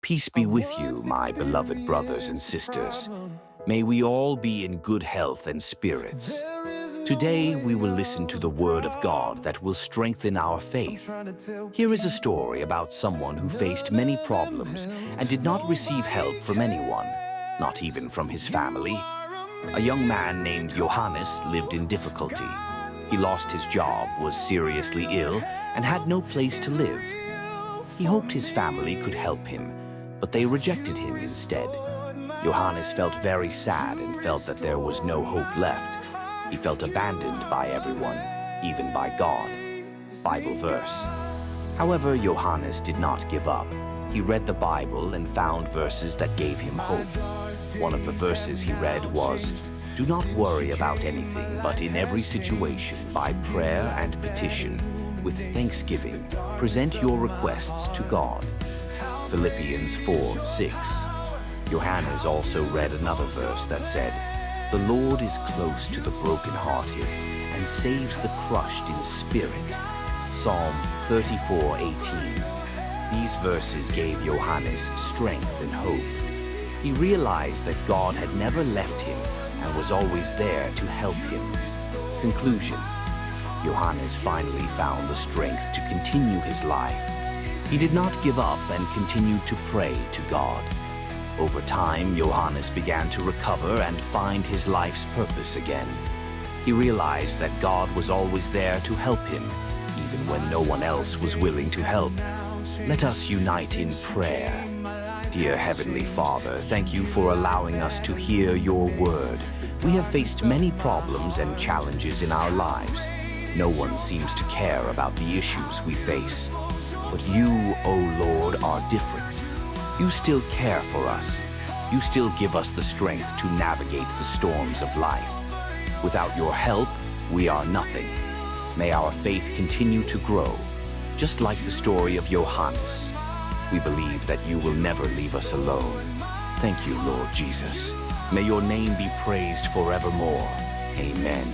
Peace be with you, my beloved brothers and sisters. May we all be in good health and spirits. Today, we will listen to the Word of God that will strengthen our faith. Here is a story about someone who faced many problems and did not receive help from anyone, not even from his family. A young man named Johannes lived in difficulty. He lost his job, was seriously ill, and had no place to live. He hoped his family could help him, but they rejected him instead. Johannes felt very sad and felt that there was no hope left. He felt abandoned by everyone, even by God. Bible verse. However, Johannes did not give up. He read the Bible and found verses that gave him hope. One of the verses he read was, "Do not worry about anything, but in every situation, by prayer and petition, with thanksgiving, present your requests to God." Philippians 4:6. Johannes also read another verse that said, "The Lord is close to the brokenhearted and saves the crushed in spirit." Psalm 34:18. These verses gave Johannes strength and hope. He realized that God had never left him and was always there to help him. Conclusion. Johannes finally found the strength to continue his life. He did not give up and continued to pray to God. Over time, Johannes began to recover and find his life's purpose again. He realized that God was always there to help him, even when no one else was willing to help. Let us unite in prayer. Dear Heavenly Father, thank you for allowing us to hear your word. We have faced many problems and challenges in our lives. No one seems to care about the issues we face. But you, O Lord, are different. You still care for us. You still give us the strength to navigate the storms of life. Without your help, we are nothing. May our faith continue to grow, just like the story of Johannes. We believe that you will never leave us alone. Thank you, Lord Jesus. May your name be praised forevermore. Amen.